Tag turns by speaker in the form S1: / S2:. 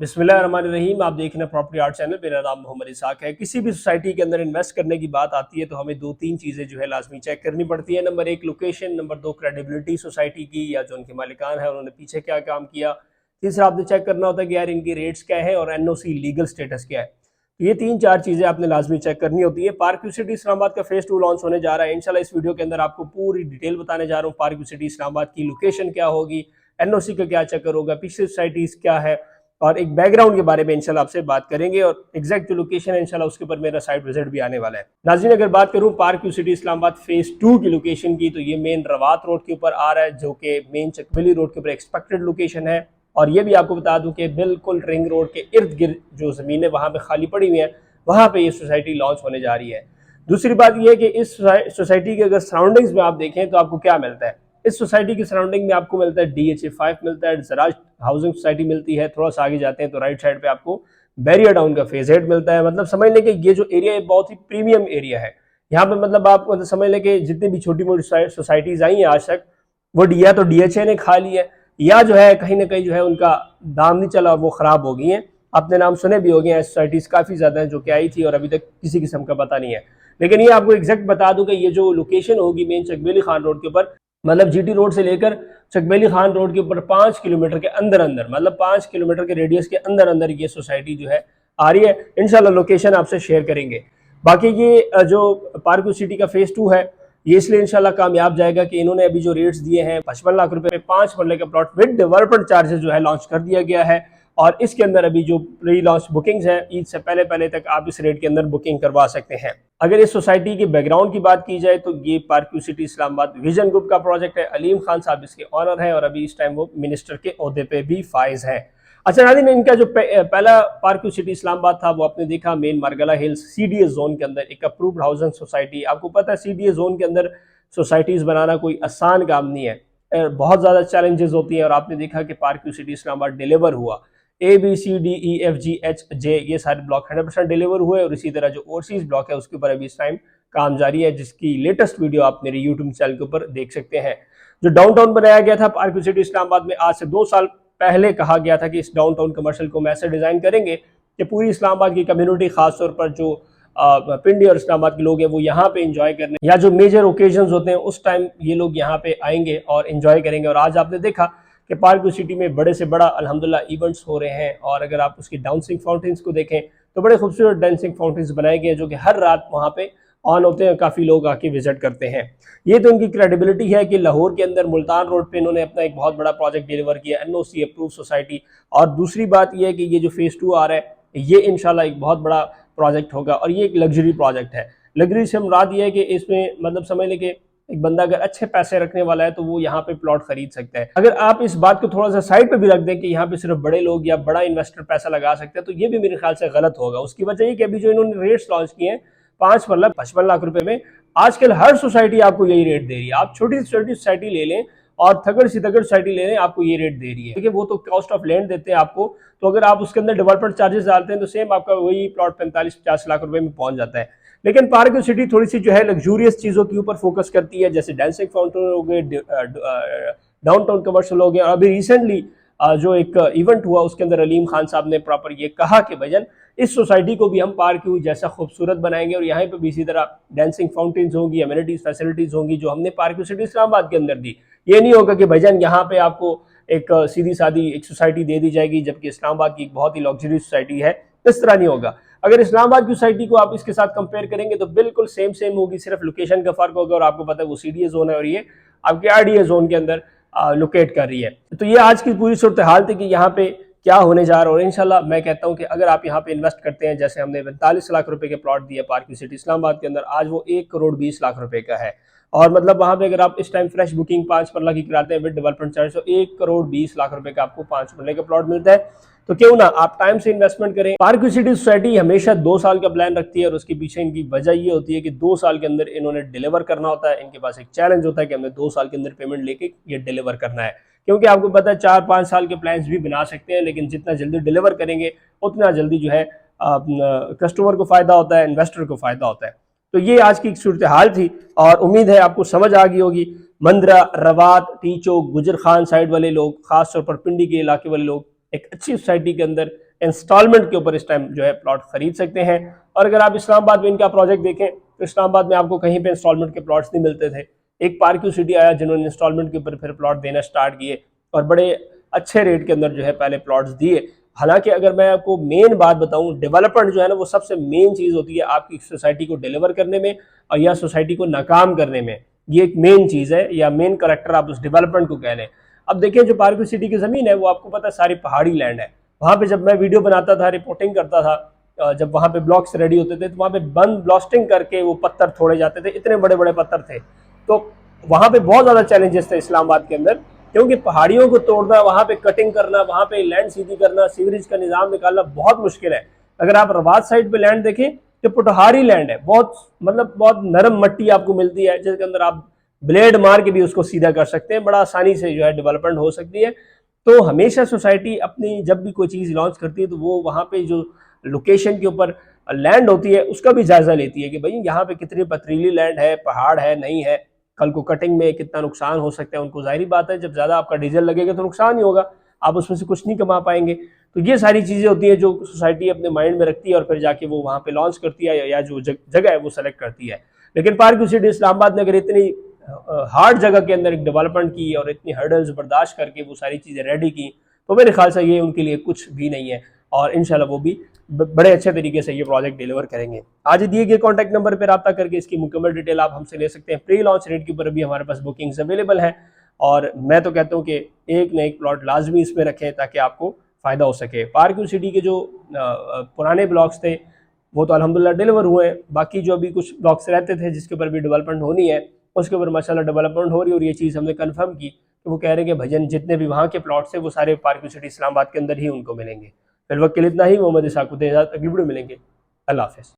S1: बिस्मिल्लाहिर्रहमानिर्रहीम। आप देख रहे हैं प्रॉपर्टी आर्ट चैनल। मेरा नाम मोहम्मद इसाक है। किसी भी सोसाइटी के अंदर इन्वेस्ट करने की बात आती है तो हमें दो तीन चीज़ें जो है लाजमी चेक करनी पड़ती है। नंबर एक लोकेशन, नंबर दो क्रेडिबिलिटी सोसाइटी की या जो उनके मालिकान है उन्होंने पीछे क्या काम किया। तीसरा आपने चेक करना होता है कि यार इनकी रेट्स क्या है और एनओसी लीगल स्टेटस क्या है। तो ये तीन चार चीज़ें आपने लाजमी चेक करनी होती है। पार्क व्यू सिटी इस्लामाबाद का फेज 2 लॉन्च होने जा रहा है। इंशाल्लाह इस वीडियो के अंदर आपको पूरी डिटेल बताने जा रहा हूँ। पार्क व्यू सिटी इस्लामाबाद की लोकेशन क्या होगी, एनओसी का क्या चक्कर होगा, पिछली सोसाइटीज़ क्या है और एक बैकग्राउंड के बारे में इंशाल्लाह आपसे बात करेंगे और एग्जैक्ट जो लोकेशन है इंशाल्लाह उसके ऊपर मेरा साइट विजिट भी आने वाला है। नाज़रीन, अगर बात करूं park view city Islamabad phase 2 की लोकेशन की तो ये मेन रवात रोड के ऊपर आ रहा है, जो कि मेन चकबली रोड के ऊपर एक्सपेक्टेड लोकेशन है। और ये भी आपको बता दूं कि बिल्कुल रिंग रोड के इर्द गिर्द जो ज़मीनें वहाँ पे खाली पड़ी हुई हैं वहाँ पे ये सोसाइटी लॉन्च होने जा रही है। दूसरी बात यह है कि इस सोसाइटी के अगर सराउंडिंग्स में आप देखें तो आपको क्या मिलता है। इस सोसाइटी की सराउंडिंग में आपको मिलता है DHA 5 मिलता है, जराज हाउसिंग सोसाइटी मिलती है। थोड़ा सा आगे जाते हैं तो राइट साइड पे आपको बैरियर डाउन का फेज 8 मिलता है। मतलब समझ लें कि ये जो एरिया है बहुत ही प्रीमियम एरिया है। यहाँ पे मतलब आप मतलब समझ लें कि जितनी भी छोटी मोटी सोसाइटीज आई हैं आज तक वो या तो DHA ने खा ली है या जो है कहीं ना कहीं जो है उनका दाम नहीं चला, वो खराब हो गई हैं। आपने नाम सुने भी हो गए हैं, सोसाइटीज काफ़ी ज़्यादा हैं जो कि आई थी और अभी तक किसी किस्म का पता नहीं है। लेकिन ये आपको एग्जैक्ट बता दूं कि ये जो लोकेशन होगी मेन चकबेली खान रोड के ऊपर, मतलब GT रोड से लेकर चकबेली खान रोड के ऊपर 5 किलोमीटर के अंदर अंदर, मतलब 5 किलोमीटर के रेडियस के अंदर अंदर ये सोसाइटी जो है आ रही है। इंशाल्लाह लोकेशन आपसे शेयर करेंगे। बाकी ये जो पार्क व्यू सिटी का फेज 2 है ये इसलिए इंशाल्लाह कामयाब जाएगा कि इन्होंने अभी जो रेट्स दिए हैं 55 लाख रुपए में 5 मरले का प्लॉट विद डेवलपमेंट चार्जेस जो है लॉन्च कर दिया गया है। और इसके अंदर अभी जो प्री लॉन्च बुकिंग्स है ईद से पहले पहले तक आप इस रेट के अंदर बुकिंग करवा सकते हैं। अगर इस सोसाइटी के बैकग्राउंड की बात की जाए तो ये park view city Islamabad vision group का प्रोजेक्ट है। अलीम खान साहब इसके ऑनर हैं और अभी इस टाइम वो मिनिस्टर के ओहदे पे भी फाइज हैं। अच्छा नाज़रीन, इनका जो पहला पार्क व्यू सिटी इस्लामाबाद था वो आपने देखा main Margalla hills CDA zone के अंदर एक अप्रूव्ड हाउसिंग सोसाइटी। आपको पता है CDA जोन के अंदर सोसाइटीज बनाना कोई आसान काम नहीं है, बहुत ज़्यादा चैलेंजेस होती हैं। और आपने देखा कि park view city Islamabad deliver हुआ। ABCDEFGHJ ये सारे ब्लॉक 100% डिलीवर हुए और इसी तरह जो ओवरसीज ब्लॉक है उसके ऊपर अभी इस टाइम काम जारी है, जिसकी लेटेस्ट वीडियो आप मेरे यूट्यूब चैनल के ऊपर देख सकते हैं। जो डाउनटाउन बनाया गया था पार्क व्यू सिटी इस्लामाबाद में आज से 2 साल पहले कहा गया था कि इस डाउनटाउन कमर्शियल को हम ऐसे डिज़ाइन करेंगे कि पूरी इस्लामाबाद की कम्युनिटी, खासतौर पर जो पिंडी और इस्लामाबाद के लोग हैं वो यहाँ पे एंजॉय करने या जो मेजर ओकेजन्स होते हैं उस टाइम ये लोग यहाँ पे आएंगे और एंजॉय करेंगे। और आज आपने देखा कि पार्क व्यू सिटी में बड़े से बड़ा अल्हम्दुलिल्लाह इवेंट्स हो रहे हैं। और अगर आप उसकी डांसिंग फाउंटेन्स को देखें तो बड़े खूबसूरत डांसिंग फाउंटेन्स बनाए गए हैं जो कि हर रात वहाँ पे ऑन होते हैं, काफ़ी लोग आके विजिट करते हैं। ये तो उनकी क्रेडिबिलिटी है कि लाहौर के अंदर मुल्तान रोड पे इन्होंने अपना एक बहुत बड़ा प्रोजेक्ट डिलीवर किया, NOC अप्रूव सोसाइटी। और दूसरी बात यह है कि ये जो फेज़ 2 आ रहा है ये इंशाल्लाह एक बहुत बड़ा प्रोजेक्ट होगा और ये एक लग्जरी प्रोजेक्ट है। लग्जरी से मुराद ये है कि इसमें मतलब समझ लें कि एक बंदा अगर अच्छे पैसे रखने वाला है तो वो यहाँ पे प्लॉट खरीद सकता है। अगर आप इस बात को थोड़ा सा साइड पे भी रख दें कि यहाँ पे सिर्फ बड़े लोग या बड़ा इन्वेस्टर पैसा लगा सकते हैं तो ये भी मेरे ख्याल से गलत होगा। उसकी वजह ये कि अभी जो इन्होंने रेट्स लॉन्च किए हैं 5 मतलब 55 लाख रुपए में, आजकल हर सोसाइटी आपको यही रेट दे रही है। आप छोटी से छोटी सोसाइटी ले लें और थगड़ सी तगड़ सोसाइटी ले लें, आपको ये रेट दे रही है। देखिए वो तो कॉस्ट ऑफ लैंड देते हैं आपको, तो अगर आप उसके अंदर डेवलपमेंट चार्जेस डालते हैं तो सेम आपका वही प्लॉट 45-50 लाख रुपए में पहुंच जाता है। लेकिन पार्क व्यू सिटी थोड़ी सी जो है लग्जूरियस चीज़ों के ऊपर फोकस करती है, जैसे डांसिंग फाउंटेन हो गए, डाउनटाउन कमर्शियल हो गया। अभी रिसेंटली जो एक इवेंट हुआ उसके अंदर अलीम खान साहब ने प्रॉपर ये कहा कि भजन इस सोसाइटी को भी हम पार्क व्यू जैसा खूबसूरत बनाएंगे और यहाँ पे भी इसी तरह डांसिंग फाउंटेन्स होंगी, अमेनिटीज फैसिलिटीज होंगी जो हमने पार्क व्यू सिटी इस्लामाबाद के अंदर दी। ये नहीं होगा कि भजन यहाँ पे आपको एक सीधी सादी एक सोसाइटी दे दी जाएगी जबकि इस्लामाबाद की एक बहुत ही लग्जरी सोसाइटी है, इस तरह नहीं होगा। अगर इस्लामाबाद की सोसाइटी को आप इसके साथ कंपेयर करेंगे तो बिल्कुल सेम होगी, सिर्फ लोकेशन का फर्क होगा। और आपको पता है वो CDA जोन है और ये आपके RDA जोन के अंदर लोकेट कर रही है। तो ये आज की पूरी सूरत हाल थी कि यहाँ पे क्या होने जा रहा है। और इंशाल्लाह मैं कहता हूँ कि अगर आप यहाँ पे इन्वेस्ट करते हैं, जैसे हमने 45 लाख रुपए के प्लॉट दिए पार्क व्यू सिटी इस्लामाबाद के अंदर, आज वो 1 करोड़ 20 लाख रुपए का है। और मतलब वहाँ पे अगर आप इस टाइम फ्रेश बुकिंग 5 मरला की कराते हैं विद डेवलपमेंट चार्ज तो 1 करोड़ 20 लाख रुपए का आपको 5 मरले का प्लॉट मिलता है। तो क्यों ना आप टाइम से इन्वेस्टमेंट करें। पार्क व्यू सिटी सोसाइटी हमेशा 2 साल का प्लान रखती है और उसके पीछे इनकी वजह ये होती है कि 2 साल के अंदर इन्होंने डिलीवर करना होता है। इनके पास एक चैलेंज होता है कि हमने 2 साल के अंदर पेमेंट लेके ये डिलीवर करना है, क्योंकि आपको पता है 4-5 साल के प्लान्स भी बना सकते हैं लेकिन जितना जल्दी डिलीवर करेंगे उतना जल्दी जो है कस्टमर को फायदा होता है, इन्वेस्टर को फायदा होता है। तो ये आज की सूरत हाल थी और उम्मीद है आपको समझ आ गई होगी। मंदरा, रवात, टी चौक, गुजर खान साइड वाले लोग, खासतौर पर पिंडी के इलाके वाले लोग एक अच्छी सोसाइटी के अंदर इंस्टॉलमेंट के ऊपर इस टाइम जो है प्लॉट खरीद सकते हैं। और अगर आप इस्लामाबाद में इनका प्रोजेक्ट देखें तो इस्लामाबाद में आपको कहीं पे इंस्टॉलमेंट के प्लॉट्स नहीं मिलते थे। एक पार्क्यू सिटी आया जिन्होंने इंस्टॉलमेंट के ऊपर फिर प्लॉट देना स्टार्ट किए और बड़े अच्छे रेट के अंदर जो है पहले प्लॉट्स दिए। हालांकि अगर मैं आपको मेन बात बताऊं, डेवलपमेंट जो है ना वो सबसे मेन चीज होती है आपकी सोसाइटी को डिलीवर करने में और या सोसाइटी को नाकाम करने में। ये एक मेन चीज है या मेन करेक्टर आप उस डेवलपमेंट को कह लें। अब देखिए जो पार्क्यू सिटी की जमीन है वो आपको पता है सारी पहाड़ी लैंड है। वहां पे जब मैं वीडियो बनाता था, रिपोर्टिंग करता था, जब वहां पे ब्लॉक्स रेडी होते थे तो वहां पे बंद ब्लास्टिंग करके वो पत्थर छोड़े जाते थे, इतने बड़े बड़े पत्थर थे। तो वहां पे बहुत ज्यादा चैलेंजेस थे इस्लामाबाद के अंदर, क्योंकि पहाड़ियों को तोड़ना, वहां पे कटिंग करना, वहां पे लैंड सीधी करना, सीवरेज का निजाम निकालना बहुत मुश्किल है। अगर आप रवात साइड पे लैंड देखें तो पुटहारी लैंड है, बहुत मतलब बहुत नरम मट्टी आपको मिलती है जिसके अंदर आप ब्लेड मार के भी उसको सीधा कर सकते हैं, बड़ा आसानी से जो है डेवलपमेंट हो सकती है। तो हमेशा सोसाइटी अपनी जब भी कोई चीज़ लॉन्च करती है तो वो वहाँ पे जो लोकेशन के ऊपर लैंड होती है उसका भी जायजा लेती है कि भाई यहाँ पे कितनी पथरीली लैंड है, पहाड़ है, नहीं है, कल को कटिंग में कितना नुकसान हो सकता है उनको। जाहिर बात है जब ज़्यादा आपका डीजल लगेगा तो नुकसान ही होगा, आप उसमें से कुछ नहीं कमा पाएंगे। तो ये सारी चीज़ें होती है जो सोसाइटी अपने माइंड में रखती है और फिर जाके वो वहाँ पे लॉन्च करती है या जो जगह है वो सेलेक्ट करती है। लेकिन पार्क्यू सिटी इस्लामाबाद ने अगर इतनी हार्ड जगह के अंदर एक डेवलपमेंट की और इतनी हर्डल्स बर्दाश्त करके वो सारी चीज़ें रेडी की, तो मेरे ख्याल से ये उनके लिए कुछ भी नहीं है और इंशाल्लाह वो भी बड़े अच्छे तरीके से ये प्रोजेक्ट डिलीवर करेंगे। आज दिए गए कॉन्टैक्ट नंबर पर रब्ता करके इसकी मुकम्मल डिटेल आप हमसे ले सकते हैं। प्री लॉन्च रेट के ऊपर भी हमारे पास बुकिंग्स अवेलेबल हैं और मैं तो कहता हूँ कि एक न एक प्लॉट लाजमी इसमें रखें ताकि आपको फ़ायदा हो सके। पार्क्यू सिटी के जो पुराने ब्लॉक्स थे वो तो अल्हम्दुलिल्लाह डिलीवर हुए हैं, बाकी जो अभी कुछ ब्लॉक्स रहते थे जिसके ऊपर भी डेवलपमेंट होनी है उसके ऊपर माशाल्लाह डेवलपमेंट हो रही है। और ये चीज़ हमने कंफर्म की कि वो कह रहे हैं कि भजन जितने भी वहाँ के प्लॉट्स हैं वो सारे पार्क्यू सिटी इस्लामाबाद के अंदर ही उनको मिलेंगे। फिर वक्त के लिए इतना ही। मोहम्मद इसाक को अगली वीडियो मिलेंगे। अल्लाह हाफ़िज़।